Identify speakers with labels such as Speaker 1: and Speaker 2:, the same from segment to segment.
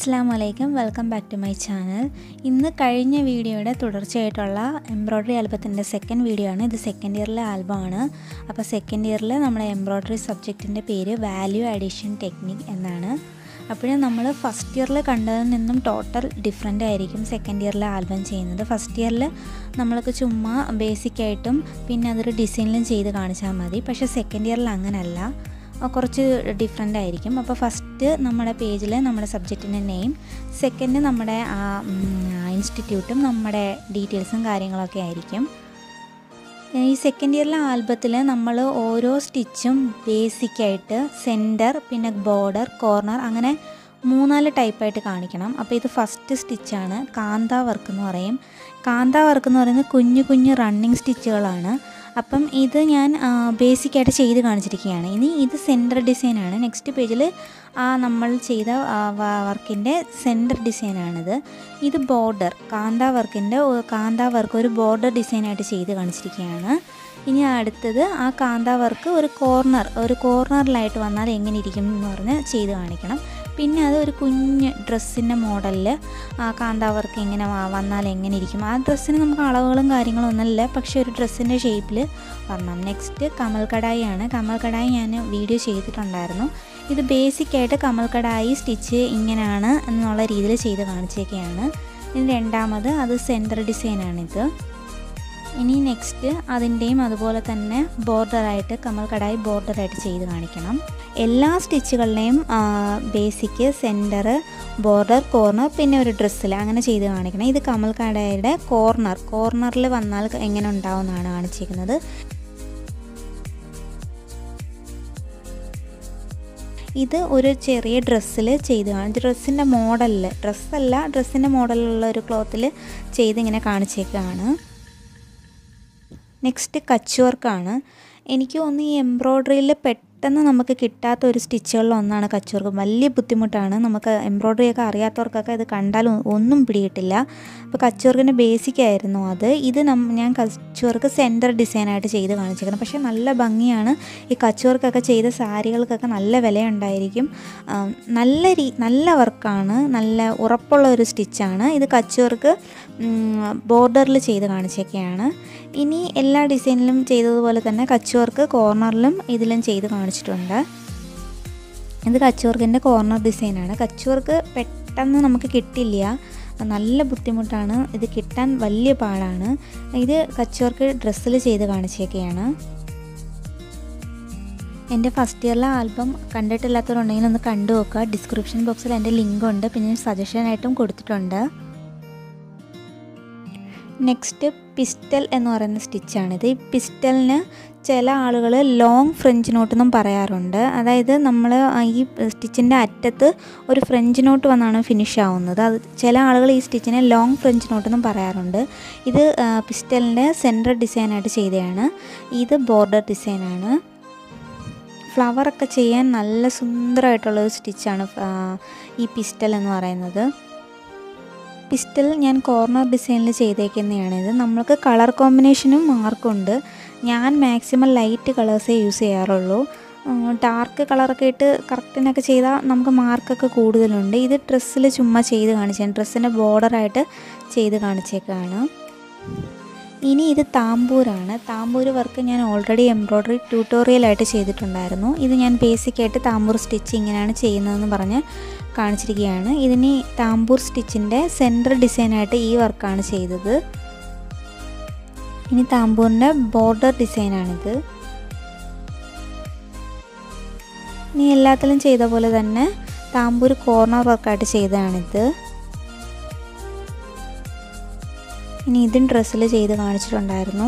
Speaker 1: Assalamualaikum, welcome back to my channel. ഇന്ന് കഴിഞ്ഞ വീഡിയോയുടെ തുടർച്ചയായിട്ടുള്ള എംബ്രോയിഡറി ആൽബത്തിൻ്റെ സെക്കൻഡ് വീഡിയോ ആണ്. ഇത് സെക്കൻഡ് ഇയറിലെ ആൽബമാണ്. അപ്പോൾ സെക്കൻഡ് ഇയറിൽ നമ്മുടെ എംബ്രോയിഡറി സബ്ജക്റ്റിൻ്റെ പേര് വാല്യൂ അഡീഷൻ ടെക്നിക് എന്നാണ്. അപ്പോൾ നമ്മൾ ഫസ്റ്റ് ഇയറിൽ കണ്ടതിൽ നിന്നും ടോട്ടൽ ഡിഫറെൻ്റ് ആയിരിക്കും സെക്കൻഡ് ഇയറിലെ ആൽബം ചെയ്യുന്നത്. ഫസ്റ്റ് ഇയറിൽ നമ്മൾക്ക് ചുമ്മാ ബേസിക്കായിട്ടും പിന്നെ അതൊരു ഡിസൈനിലും ചെയ്ത് കാണിച്ചാൽ മതി. പക്ഷേ സെക്കൻഡ് ഇയറിൽ അങ്ങനെയല്ല, കുറച്ച് ഡിഫറെൻ്റ് ആയിരിക്കും. അപ്പോൾ ഫസ്റ്റ് നമ്മുടെ പേജിൽ നമ്മുടെ സബ്ജക്റ്റിൻ്റെ നെയിം, സെക്കൻഡ് നമ്മുടെ ഇൻസ്റ്റിറ്റ്യൂട്ടും നമ്മുടെ ഡീറ്റെയിൽസും കാര്യങ്ങളൊക്കെ ആയിരിക്കും. ഈ സെക്കൻഡ് ഇയറിലെ ആൽബത്തിൽ നമ്മൾ ഓരോ സ്റ്റിച്ചും ബേസിക്കായിട്ട് സെൻറ്റർ, പിന്നെ ബോർഡർ, കോർണർ, അങ്ങനെ 3-4 ടൈപ്പായിട്ട് കാണിക്കണം. അപ്പോൾ ഇത് ഫസ്റ്റ് സ്റ്റിച്ചാണ്, കാന്ത വർക്ക് എന്ന് പറയും. കാന്ത വർക്ക് എന്ന് പറയുന്നത് കുഞ്ഞു കുഞ്ഞു റണ്ണിങ് സ്റ്റിച്ചുകളാണ്. അപ്പം ഇത് ഞാൻ ബേസിക്കായിട്ട് ചെയ്ത് കാണിച്ചിരിക്കുകയാണ്. ഇനി ഇത് സെൻറ്റർ ഡിസൈനാണ്. നെക്സ്റ്റ് പേജിൽ നമ്മൾ ചെയ്ത വർക്കിൻ്റെ സെൻറ്റർ ഡിസൈനാണിത്. ഇത് ബോർഡർ, കാന്ത വർക്ക് ഒരു ബോർഡർ ഡിസൈനായിട്ട് ചെയ്ത് കാണിച്ചിരിക്കുകയാണ്. ഇനി അടുത്തത് ആ കാന്ത വർക്ക് ഒരു കോർണറിലായിട്ട് വന്നാൽ എങ്ങനെ ഇരിക്കും എന്ന് പറഞ്ഞ് ചെയ്ത് കാണിക്കണം. പിന്നെ അത് ഒരു കുഞ്ഞ് ഡ്രസ്സിൻ്റെ മോഡലിൽ കാന്ത വർക്ക് എങ്ങനെ വന്നാൽ എങ്ങനെ ഇരിക്കും, ആ ഡ്രസ്സിന് നമുക്ക് അളവുകളും കാര്യങ്ങളും ഒന്നുമില്ല, പക്ഷേ ഒരു ഡ്രസ്സിൻ്റെ ഷേപ്പിൽ വരണം. നെക്സ്റ്റ് കമൽ കടായി ആണ്. കമൽ കടായി ഞാൻ വീഡിയോ ചെയ്തിട്ടുണ്ടായിരുന്നു. ഇത് ബേസിക്കായിട്ട് കമൽ കടായി സ്റ്റിച്ച് ഇങ്ങനെയാണ് എന്നുള്ള രീതിയിൽ ചെയ്ത് കാണിച്ചേക്കെയാണ്. ഇനി രണ്ടാമത് അത് സെൻറ്റർ ഡിസൈനാണിത്. ഇനി നെക്സ്റ്റ് അതിൻ്റെയും അതുപോലെ തന്നെ ബോർഡറായിട്ട് കമൽ കടായി ബോർഡറായിട്ട് ചെയ്ത് കാണിക്കണം. എല്ലാ സ്റ്റിച്ചുകളുടെയും ബേസിക്ക്, സെൻറ്റർ, ബോർഡർ, കോർണർ, പിന്നെ ഒരു ഡ്രസ്സിൽ അങ്ങനെ ചെയ്ത് കാണിക്കണം. ഇത് കമൽ കടായിയുടെ കോർണറിൽ വന്നാൽ എങ്ങനെ ഉണ്ടാവുമെന്നാണ് കാണിച്ചിരിക്കുന്നത്. ഇത് ഒരു ചെറിയ ഡ്രസ്സിൽ ചെയ്ത് ഡ്രസ്സിൻ്റെ മോഡലിൽ, ഡ്രസ്സിൻ്റെ മോഡലിലുള്ള ഒരു ക്ലോത്തിൽ ചെയ്ത് ഇങ്ങനെ കാണിച്ചേക്കാണ്. നെക്സ്റ്റ് കച്ച് വർക്കാണ്. എനിക്ക് തോന്നുന്നു ഈ എംബ്രോയ്ഡറിയിൽ പെട്ടെന്ന് നമുക്ക് കിട്ടാത്ത ഒരു സ്റ്റിച്ചുകളിൽ ഒന്നാണ് കച്ച് വർക്ക്. വലിയ ബുദ്ധിമുട്ടാണ്. നമുക്ക് എംബ്രോയ്ഡറിയൊക്കെ അറിയാത്തവർക്കൊക്കെ ഇത് കണ്ടാൽ ഒന്നും പിടികിട്ടില്ല. അപ്പോൾ കച്ച് വർക്കിൻ്റെ ബേസിക്കായിരുന്നു അത്. ഇത് ഞാൻ കച്ച് വർക്ക് സെൻറ്റർ ഡിസൈനായിട്ട് ചെയ്ത് കാണിച്ചേക്കണം. പക്ഷേ നല്ല ഭംഗിയാണ്. ഈ കച്ച് വർക്കൊക്കെ ചെയ്ത സാരികൾക്കൊക്കെ നല്ല വിലയുണ്ടായിരിക്കും. നല്ല വർക്കാണ്, നല്ല ഉറപ്പുള്ള ഒരു സ്റ്റിച്ചാണ്. ഇത് കച്ച് വർക്ക് ബോർഡറിൽ ചെയ്ത് കാണിച്ചൊക്കെയാണ്. ഇനി എല്ലാ ഡിസൈനിലും ചെയ്തതുപോലെ തന്നെ കച്ച് വർക്ക് കോർണറിലും ഇതിലും ചെയ്ത് കാണിച്ചിട്ടുണ്ട്. ഇത് കച്ച് വർക്കിൻ്റെ കോർണർ ഡിസൈനാണ്. കച്ച് വർക്ക് പെട്ടെന്ന് നമുക്ക് കിട്ടില്ല, നല്ല ബുദ്ധിമുട്ടാണ്, ഇത് കിട്ടാൻ വലിയ പാടാണ്. ഇത് കച്ച് വർക്ക് ഡ്രസ്സിൽ ചെയ്ത് കാണിച്ചൊക്കെയാണ്. എൻ്റെ ഫസ്റ്റ് ഇയറിലെ ആൽബം കണ്ടിട്ടില്ലാത്തവരുണ്ടെങ്കിൽ ഒന്ന് കണ്ടു നോക്കുക. ഡിസ്ക്രിപ്ഷൻ ബോക്സിൽ എൻ്റെ ലിങ്ക് ഉണ്ട്, പിന്നെ സജഷനായിട്ടും കൊടുത്തിട്ടുണ്ട്. നെക്സ്റ്റ് പിസ്റ്റൽ എന്ന് പറയുന്ന സ്റ്റിച്ചാണിത്. ഈ പിസ്റ്റലിന് ചില ആളുകൾ ലോങ് ഫ്രഞ്ച് നോട്ട് എന്നും പറയാറുണ്ട്. അതായത് നമ്മൾ ഈ സ്റ്റിച്ചിൻ്റെ അറ്റത്ത് ഒരു ഫ്രഞ്ച് നോട്ട് വന്നാണ് ഫിനിഷ് ആവുന്നത്. അത് ചില ആളുകൾ ഈ സ്റ്റിച്ചിനെ ലോങ് ഫ്രഞ്ച് നോട്ട് എന്നും പറയാറുണ്ട്. ഇത് പിസ്റ്റലിൻ്റെ സെൻറ്റർ ഡിസൈനായിട്ട് ചെയ്തതാണ്. ഇത് ബോർഡർ ഡിസൈനാണ്. ഫ്ലവറൊക്കെ ചെയ്യാൻ നല്ല സുന്ദരമായിട്ടുള്ളൊരു സ്റ്റിച്ചാണ് ഈ പിസ്റ്റൽ എന്ന് പറയുന്നത്. പിസ്റ്റൽ ഞാൻ കോർണർ ഡിസൈനിൽ ചെയ്തേക്കുന്നതാണിത്. നമ്മൾക്ക് കളർ കോമ്പിനേഷനും മാർക്കുണ്ട്. ഞാൻ മാക്സിമം ലൈറ്റ് കളേഴ്സേ യൂസ് ചെയ്യാറുള്ളൂ. ഡാർക്ക് കളറൊക്കെ ഇട്ട് കറക്റ്റിനൊക്കെ ചെയ്താൽ നമുക്ക് മാർക്കൊക്കെ കൂടുതലുണ്ട്. ഇത് ഡ്രസ്സിൽ ചുമ്മാ ചെയ്ത് കാണിച്ചാണ്, ഡ്രസ്സിൻ്റെ ബോർഡറായിട്ട് ചെയ്ത് കാണിച്ചേക്കാണ്. ഇനി ഇത് താമ്പൂരാണ്. താമ്പൂര് വർക്ക് ഞാൻ ഓൾറെഡി എംബ്രോയ്ഡറി ട്യൂട്ടോറിയലായിട്ട് ചെയ്തിട്ടുണ്ടായിരുന്നു. ഇത് ഞാൻ ബേസിക്കായിട്ട് താമ്പൂർ സ്റ്റിച്ച് ഇങ്ങനെയാണ് ചെയ്യുന്നതെന്ന് പറഞ്ഞ് കാണിച്ചിരിക്കുകയാണ്. ഇതിന് താമ്പൂർ സ്റ്റിച്ചിൻ്റെ സെൻറ്റർ ഡിസൈനായിട്ട് ഈ വർക്കാണ് ചെയ്തത്. ഇനി താമ്പൂരിൻ്റെ ബോർഡർ ഡിസൈനാണിത്. ഇനി എല്ലാത്തിലും ചെയ്ത പോലെ തന്നെ താമ്പൂർ കോർണർ വർക്കായിട്ട് ചെയ്തതാണിത്. ഇനി ഇതും ഡ്രസ്സിൽ ചെയ്ത് കാണിച്ചിട്ടുണ്ടായിരുന്നു.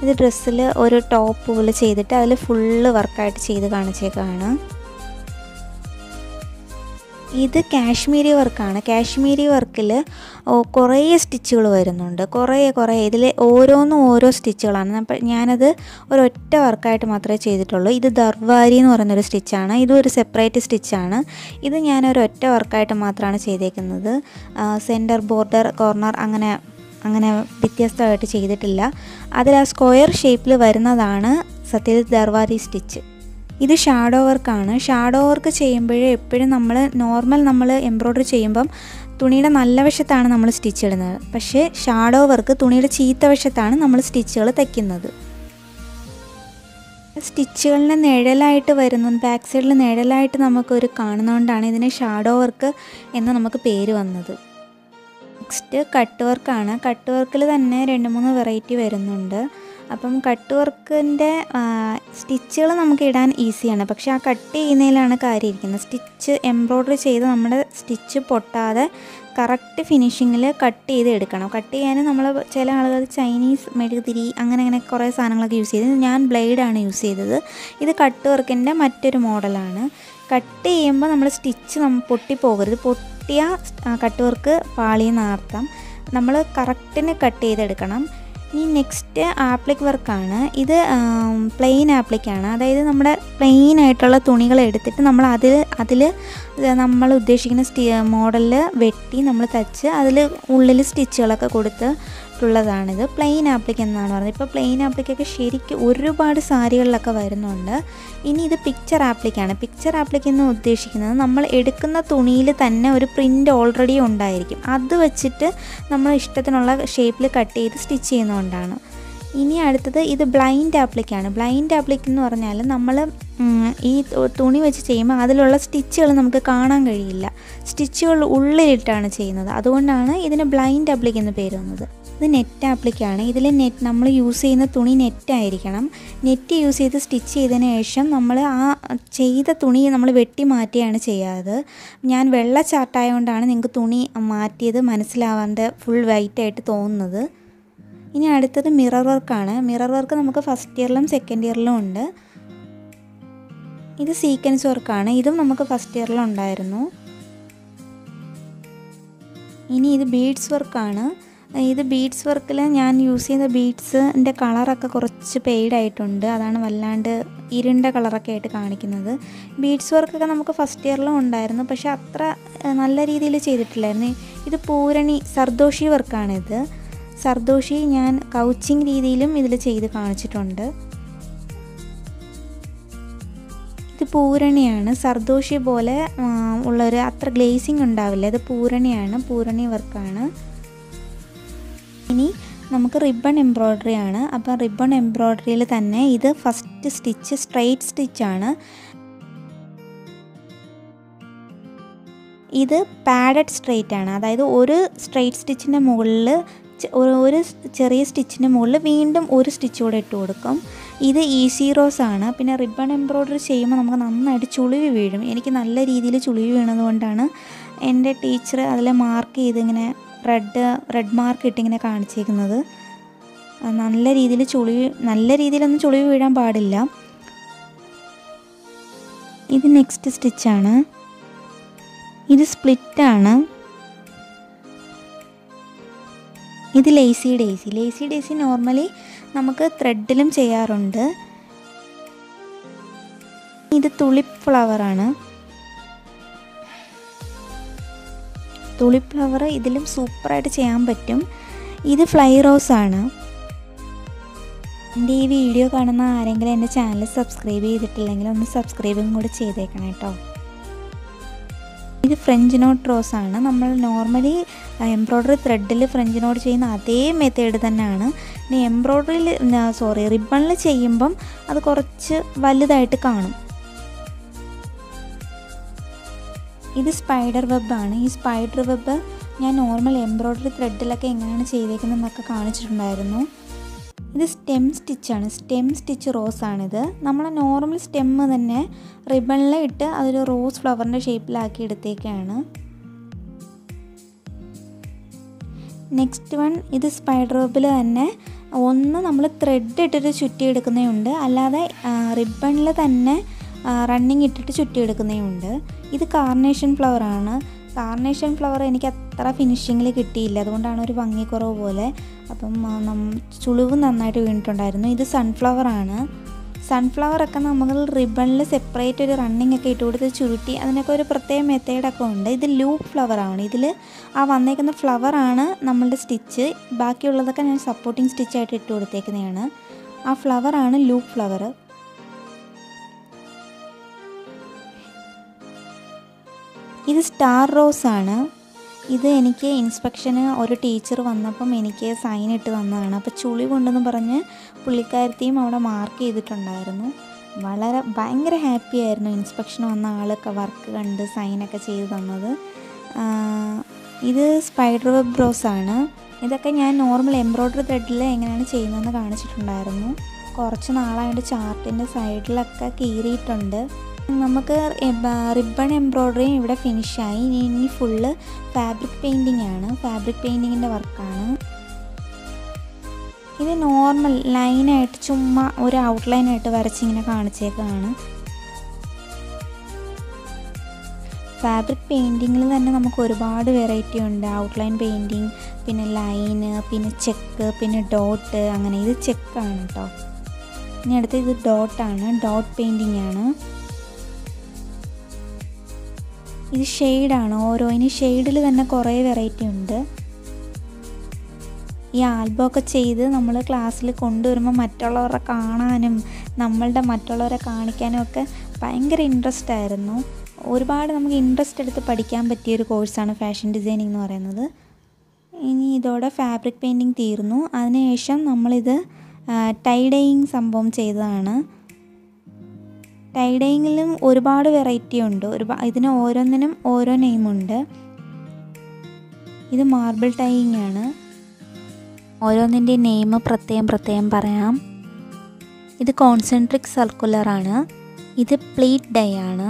Speaker 1: ഇത് ഡ്രസ്സിൽ ഒരു ടോപ്പ് പോലെ ചെയ്തിട്ട് അതിൽ ഫുള്ള് വർക്കായിട്ട് ചെയ്ത് കാണിച്ചേക്കാണ്. ഇത് കാശ്മീരി വർക്കാണ്. കാശ്മീരി വർക്കിൽ കുറേ സ്റ്റിച്ചുകൾ വരുന്നുണ്ട്, കുറേ ഇതിൽ ഓരോന്നും ഓരോ സ്റ്റിച്ചുകളാണ്. അപ്പോൾ ഞാനത് ഒരൊറ്റ വർക്കായിട്ട് മാത്രമേ ചെയ്തിട്ടുള്ളൂ. ഇത് ദർവാരി എന്ന് പറയുന്നൊരു സ്റ്റിച്ചാണ്. ഇതും ഒരു സെപ്പറേറ്റ് സ്റ്റിച്ചാണ്. ഇത് ഞാനൊരൊറ്റ വർക്കായിട്ട് മാത്രമാണ് ചെയ്തേക്കുന്നത്. സെൻറ്റർ, ബോർഡർ, കോർണർ അങ്ങനെ വ്യത്യസ്തമായിട്ട് ചെയ്തിട്ടില്ല. അതിൽ ആ സ്ക്വയർ ഷേപ്പിൽ വരുന്നതാണ് സത്യത്തിൽ ദർവാരി സ്റ്റിച്ച്. ഇത് ഷാഡോ വർക്കാണ്. ഷാഡോ വർക്ക് ചെയ്യുമ്പോഴേ എപ്പോഴും നമ്മൾ എംബ്രോയ്ഡറി ചെയ്യുമ്പം തുണിയുടെ നല്ല വശത്താണ് നമ്മൾ സ്റ്റിച്ച് ഇടുന്നത്. പക്ഷേ ഷാഡോ വർക്ക് തുണിയുടെ ചീത്ത വശത്താണ് നമ്മൾ സ്റ്റിച്ചുകൾ തയ്ക്കുന്നത്. സ്റ്റിച്ചുകളിന് നിഴലായിട്ട് വരുന്നു, ബാക്ക് സൈഡിൽ നിഴലായിട്ട് നമുക്കൊരു കാണുന്നതുകൊണ്ടാണ് ഇതിന് ഷാഡോ വർക്ക് എന്ന് നമുക്ക് പേര് വന്നത്. നെക്സ്റ്റ് കട്ട് വർക്കാണ്. കട്ട് വർക്കിൽ തന്നെ 2-3 വെറൈറ്റി വരുന്നുണ്ട്. അപ്പം കട്ട് വർക്കിൻ്റെ സ്റ്റിച്ചുകൾ നമുക്ക് ഇടാൻ ഈസിയാണ്, പക്ഷേ ആ കട്ട് ചെയ്യുന്നതിലാണ് കാര്യം ഇരിക്കുന്നത്. സ്റ്റിച്ച് എംബ്രോയ്ഡറി ചെയ്ത് നമ്മുടെ സ്റ്റിച്ച് പൊട്ടാതെ കറക്റ്റ് ഫിനിഷിങ്ങിൽ കട്ട് ചെയ്ത് എടുക്കണം. കട്ട് ചെയ്യാൻ നമ്മൾ ചില ആളുകൾ ചൈനീസ് മെഴുകുതിരി അങ്ങനെ കുറേ സാധനങ്ങളൊക്കെ യൂസ് ചെയ്ത്, ഞാൻ ബ്ലേഡാണ് യൂസ് ചെയ്തത്. ഇത് കട്ട് വർക്കിൻ്റെ മറ്റൊരു മോഡലാണ്. കട്ട് ചെയ്യുമ്പോൾ നമ്മൾ സ്റ്റിച്ച് പൊട്ടിപ്പോകരുത്. പൊട്ടിയ കട്ട് വർക്ക് പാളിയെന്ന് അർത്ഥം. നമ്മൾ കറക്റ്റിന് കട്ട് ചെയ്തെടുക്കണം. ഇനി നെക്സ്റ്റ് ആപ്ലിക് വർക്കാണ്. ഇത് പ്ലെയിൻ ആപ്ലിക്കാണ്. അതായത് നമ്മുടെ പ്ലെയിൻ ആയിട്ടുള്ള തുണികൾ എടുത്തിട്ട് നമ്മൾ അതിൽ നമ്മൾ ഉദ്ദേശിക്കുന്ന മോഡലിൽ വെട്ടി നമ്മൾ തച്ച് അതിൽ ഉള്ളിൽ സ്റ്റിച്ചുകളൊക്കെ കൊടുത്തിട്ടുള്ളതാണിത്. പ്ലെയിൻ ആപ്ലിക് എന്നാണ് പറയുന്നത്. ഇപ്പോൾ പ്ലെയിൻ ആപ്ലിക്കൊക്കെ ശരിക്കും ഒരുപാട് സാരികളിലൊക്കെ വരുന്നുണ്ട്. ഇനി ഇത് പിക്ചർ ആപ്ലിക്കാണ്. പിക്ചർ ആപ്ലിക് എന്ന് ഉദ്ദേശിക്കുന്നത് നമ്മൾ എടുക്കുന്ന തുണിയിൽ തന്നെ ഒരു പ്രിൻ്റ് ഓൾറെഡി ഉണ്ടായിരിക്കും. അത് വെച്ചിട്ട് നമ്മൾ ഇഷ്ടത്തിനുള്ള ഷേപ്പിൽ കട്ട് ചെയ്ത് സ്റ്റിച്ച് ചെയ്യുന്നതുകൊണ്ടാണ്. ഇനി അടുത്തത് ഇത് ബ്ലൈൻഡ് ആപ്ലിക്കാണ്. ബ്ലൈൻഡ് ആപ്ലിക് എന്ന് പറഞ്ഞാൽ നമ്മൾ ഈ തുണി വെച്ച് ചെയ്യുമ്പോൾ അതിലുള്ള സ്റ്റിച്ചുകൾ നമുക്ക് കാണാൻ കഴിയില്ല. സ്റ്റിച്ചുകൾ ഉള്ളിലിട്ടാണ് ചെയ്യുന്നത്. അതുകൊണ്ടാണ് ഇതിന് ബ്ലൈൻഡ് ആപ്ലിക് എന്ന് പേര് വന്നത്. ഇത് നെറ്റ് ആപ്ലിക്കാണ്. ഇതിൽ നമ്മൾ യൂസ് ചെയ്യുന്ന തുണി നെറ്റായിരിക്കണം. നെറ്റ് യൂസ് ചെയ്ത് സ്റ്റിച്ച് ചെയ്തതിന് ശേഷം നമ്മൾ ആ ചെയ്ത തുണി നമ്മൾ വെട്ടി മാറ്റിയാണ് ചെയ്യാറ്. ഞാൻ വെള്ള ചാർട്ടായതുകൊണ്ടാണ് നിങ്ങൾക്ക് തുണി മാറ്റിയത് മനസ്സിലാവാണ്ട് ഫുൾ വൈറ്റായിട്ട് തോന്നുന്നത്. ഇനി അടുത്തത് മിറർ വർക്കാണ്. മിറർ വർക്ക് നമുക്ക് ഫസ്റ്റ് ഇയറിലും സെക്കൻഡ് ഇയറിലും ഉണ്ട്. ഇത് സീക്വൻസ് വർക്കാണ്. ഇതും നമുക്ക് ഫസ്റ്റ് ഇയറിലും ഉണ്ടായിരുന്നു. ഇനി ഇത് ബീഡ്സ് വർക്കാണ്. ഇത് ബീഡ്സ് വർക്കിൽ ഞാൻ യൂസ് ചെയ്ത ബീഡ്സിൻ്റെ കളറൊക്കെ കുറച്ച് പെയ്ഡായിട്ടുണ്ട്. അതാണ് വല്ലാണ്ട് ഇരുണ്ട കളറൊക്കെ ആയിട്ട് കാണിക്കുന്നത്. ബീഡ്സ് വർക്കൊക്കെ നമുക്ക് ഫസ്റ്റ് ഇയറിലും ഉണ്ടായിരുന്നു, പക്ഷേ അത്ര നല്ല രീതിയിൽ ചെയ്തിട്ടില്ലായിരുന്നു. ഇത് പൂരണി സർദോഷി വർക്കാണിത്. സർദോഷി ഞാൻ കൗച്ചിങ് രീതിയിലും ഇതിൽ ചെയ്ത് കാണിച്ചിട്ടുണ്ട്. ഇത് പൂരണിയാണ്. സർദോഷി പോലെ ഉള്ളൊരു അത്ര ഗ്ലേസിങ് ഉണ്ടാവില്ല. ഇത് പൂരണിയാണ്, പൂരണി വർക്കാണ്. ഇനി നമുക്ക് റിബൺ എംബ്രോയ്ഡറി ആണ്. അപ്പോൾ റിബൺ എംബ്രോയ്ഡറിയിൽ തന്നെ ഇത് ഫസ്റ്റ് സ്റ്റിച്ച് സ്ട്രെയിറ്റ് സ്റ്റിച്ചാണ്. ഇത് പാഡഡ് സ്ട്രെയിറ്റ് ആണ്. അതായത് ഒരു സ്ട്രെയിറ്റ് സ്റ്റിച്ചിൻ്റെ മുകളിൽ ഒരു ചെറിയ സ്റ്റിച്ചിന് മുകളിൽ വീണ്ടും ഒരു സ്റ്റിച്ച് കൂടെ ഇട്ട് കൊടുക്കും. ഇത് ഈസി റോസ് ആണ്. പിന്നെ റിബൺ എംബ്രോയ്ഡറി ചെയ്യുമ്പോൾ നമുക്ക് നന്നായിട്ട് ചുളിവ് വീഴും. എനിക്ക് നല്ല രീതിയിൽ ചുളിവ് വീണതുകൊണ്ടാണ് എൻ്റെ ടീച്ചർ അതിൽ മാർക്ക് ചെയ്ത് ഇങ്ങനെ റെഡ് മാർക്ക് ഇട്ടിങ്ങനെ കാണിച്ചേക്കുന്നത്. നല്ല രീതിയിലൊന്നും ചുളിവ് വീഴാൻ പാടില്ല. ഇത് നെക്സ്റ്റ് സ്റ്റിച്ചാണ്. ഇത് സ്പ്ലിറ്റാണ്. ഇത് ലേസി ഡേസി നോർമലി നമുക്ക് ത്രെഡിലും ചെയ്യാറുണ്ട്. ഇത് തുളിപ്പ് ഫ്ലവറാണ്. തുളിപ്പ് ഫ്ലവർ ഇതിലും സൂപ്പറായിട്ട് ചെയ്യാൻ പറ്റും. ഇത് ഫ്ലൈ റോസ് ആണ്. എൻ്റെ ഈ വീഡിയോ കാണുന്ന ആരെങ്കിലും എൻ്റെ ചാനൽ സബ്സ്ക്രൈബ് ചെയ്തിട്ടില്ലെങ്കിൽ ഒന്ന് സബ്സ്ക്രൈബും കൂടി ചെയ്തേക്കണം കേട്ടോ. ഇത് ഫ്രഞ്ച് നോട്ട് റോസ് ആണ്. നമ്മൾ നോർമലി എംബ്രോയ്ഡറി ത്രെഡിൽ ഫ്രഞ്ച് നോട്ട് ചെയ്യുന്ന അതേ മെത്തേഡ് തന്നെയാണ്. ഇനി റിബണിൽ ചെയ്യുമ്പം അത് കുറച്ച് വലുതായിട്ട് കാണും. ഇത് സ്പൈഡർ വെബാണ്. ഈ സ്പൈഡർ വെബ് ഞാൻ നോർമൽ എംബ്രോയ്ഡറി ത്രെഡിലൊക്കെ എങ്ങനെയാണ് ചെയ്തേക്കുന്നതെന്നൊക്കെ കാണിച്ചിട്ടുണ്ടായിരുന്നു. ഇത് സ്റ്റെം സ്റ്റിച്ചാണ്. സ്റ്റെം സ്റ്റിച്ച് റോസാണിത്. നമ്മൾ നോർമൽ സ്റ്റെം തന്നെ റിബണിൽ ഇട്ട് അതൊരു റോസ് ഫ്ലവറിൻ്റെ ഷേപ്പിലാക്കി എടുത്തേക്കാണ്. നെക്സ്റ്റ് വൺ ഇത് സ്പൈഡർ വെബിൽ തന്നെ ഒന്ന് നമ്മൾ ത്രെഡ് ഇട്ടിട്ട് ചുറ്റിയെടുക്കുന്നതുണ്ട്, അല്ലാതെ റിബണിൽ തന്നെ റണ്ണിങ് ഇട്ടിട്ട് ചുറ്റിയെടുക്കുന്നതുണ്ട്. ഇത് കാർണേഷൻ ഫ്ലവറാണ്. കാർണേഷൻ ഫ്ലവർ എനിക്ക് അത്ര ഫിനിഷിങ്ങിൽ കിട്ടിയില്ല, അതുകൊണ്ടാണ് ഒരു ഭംഗിക്കുറവ് പോലെ. അപ്പം ചുളിവ് നന്നായിട്ട് വീണിട്ടുണ്ടായിരുന്നു. ഇത് സൺഫ്ലവറാണ്. സൺഫ്ലവറൊക്കെ നമ്മൾ റിബണിൽ സെപ്പറേറ്റ് ഒരു റണ്ണിങ് ഒക്കെ ഇട്ട് കൊടുത്ത് ചുരുട്ടി അതിനൊക്കെ ഒരു പ്രത്യേക മെത്തേഡൊക്കെ ഉണ്ട്. ഇത് ലൂപ്പ് ഫ്ലവറാണ്. ഇതിൽ ആ വന്നേക്കുന്ന ഫ്ലവറാണ് നമ്മളുടെ സ്റ്റിച്ച്. ബാക്കിയുള്ളതൊക്കെ ഞാൻ സപ്പോർട്ടിങ് സ്റ്റിച്ചായിട്ട് ഇട്ട് കൊടുത്തേക്കുന്നതാണ്. ആ ഫ്ലവറാണ് ലൂപ്പ് ഫ്ലവർ. ഇത് സ്റ്റാർ റോസ് ആണ്. ഇത് എനിക്ക് ഇൻസ്പെക്ഷന് ഒരു ടീച്ചർ വന്നപ്പം എനിക്ക് സൈൻ ഇട്ട് തന്നതാണ്. അപ്പോൾ ചുളിവുണ്ടെന്ന് പറഞ്ഞ് പുള്ളിക്കാരത്തെയും അവിടെ മാർക്ക് ചെയ്തിട്ടുണ്ടായിരുന്നു. ഭയങ്കര ഹാപ്പി ആയിരുന്നു ഇൻസ്പെക്ഷൻ വന്ന ആളൊക്കെ വർക്ക് കണ്ട് സൈനൊക്കെ ചെയ്ത് തന്നത്. ഇത് സ്പൈഡർ വെബ് റോസ് ആണ്. ഇതൊക്കെ ഞാൻ നോർമൽ എംബ്രോയ്ഡറി ത്രെഡിൽ എങ്ങനെയാണ് ചെയ്യുന്നതെന്ന് കാണിച്ചിട്ടുണ്ടായിരുന്നു. കുറച്ച് നാളായിട്ട് ചാർട്ടിൻ്റെ സൈഡിലൊക്കെ കീറിയിട്ടുണ്ട്. നമുക്ക് റിബൺ എംബ്രോയ്ഡറിയും ഇവിടെ ഫിനിഷായി. ഇനി ഫുള്ള് ഫാബ്രിക് പെയിൻറ്റിംഗ് ആണ്. ഫാബ്രിക് പെയിൻറ്റിങ്ങിൻ്റെ വർക്കാണ്. ഇത് നോർമൽ ലൈനായിട്ട് ചുമ്മാ ഒരു ഔട്ട്ലൈനായിട്ട് വരച്ചിങ്ങനെ കാണിച്ചേക്കാണ്. ഫാബ്രിക് പെയിൻറ്റിങ്ങിൽ തന്നെ നമുക്ക് ഒരുപാട് വെറൈറ്റി ഉണ്ട്. ഔട്ട്ലൈൻ പെയിൻറ്റിങ്, പിന്നെ ലൈന്, പിന്നെ ചെക്ക്, പിന്നെ ഡോട്ട്, അങ്ങനെ. ഇത് ചെക്കാണ് കേട്ടോ. ഇനി അടുത്ത് ഇത് ഡോട്ടാണ്, ഡോട്ട് പെയിൻറ്റിംഗ് ആണ്. ഇത് ഷെയ്ഡാണ്. ഓരോന്നിനും ഷെയ്ഡിൽ തന്നെ കുറേ വെറൈറ്റി ഉണ്ട്. ഈ ആൽബമൊക്കെ ചെയ്ത് നമ്മൾ ക്ലാസ്സിൽ കൊണ്ടുവരുമ്പോൾ മറ്റുള്ളവരെ കാണാനും മറ്റുള്ളവരെ കാണിക്കാനും ഒക്കെ ഭയങ്കര ഇൻട്രസ്റ്റ് ആയിരുന്നു. ഒരുപാട് നമുക്ക് ഇൻട്രസ്റ്റ് എടുത്ത് പഠിക്കാൻ പറ്റിയൊരു കോഴ്സാണ് ഫാഷൻ ഡിസൈനിങ് എന്ന് പറയുന്നത്. ഇനി ഇതോടെ ഫാബ്രിക് പെയിൻറ്റിങ് തീർന്നു. അതിനുശേഷം നമ്മളിത് ടൈ ഡൈയിങ് സംഭവം ചെയ്തതാണ്. ടൈ ഡൈയിങ്ങിലും ഒരുപാട് വെറൈറ്റി ഉണ്ട്. ഇതിന് ഓരോന്നിനും ഓരോ നെയിമുണ്ട്. ഇത് മാർബിൾ ടൈയിങ് ആണ്. ഓരോന്നിൻ്റെ നെയിം പ്രത്യേകം പറയാം. ഇത് കോൺസെൻട്രിക് സർക്കുലറാണ്. ഇത് പ്ലീറ്റ് ഡൈ ആണ്.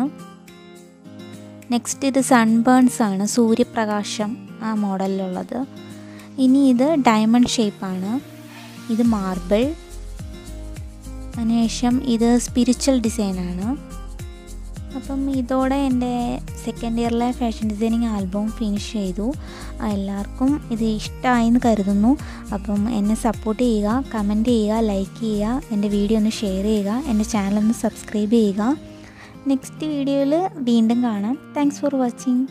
Speaker 1: നെക്സ്റ്റ് ഇത് സൺബേൺസ് ആണ്, സൂര്യപ്രകാശം ആ മോഡലിലുള്ളത്. ഇനി ഇത് ഡയമണ്ട് ഷേപ്പാണ്. ഇത് മാർബിൾ. അതിനുശേഷം ഇത് സ്പിരിച്വൽ ഡിസൈനാണ്. അപ്പം ഇതോടെ എൻ്റെ സെക്കൻഡ് ഇയറിലെ ഫാഷൻ ഡിസൈനിങ് ആൽബം ഫിനിഷ് ചെയ്തു. എല്ലാവർക്കും ഇത് ഇഷ്ടമായെന്ന് കരുതുന്നു. അപ്പം എന്നെ സപ്പോർട്ട് ചെയ്യുക, കമൻറ്റ് ചെയ്യുക, ലൈക്ക് ചെയ്യുക, എൻ്റെ വീഡിയോ ഒന്ന് ഷെയർ ചെയ്യുക, എൻ്റെ ചാനൽ ഒന്ന് സബ്സ്ക്രൈബ് ചെയ്യുക. നെക്സ്റ്റ് വീഡിയോയിൽ വീണ്ടും കാണാം. Thanks for watching.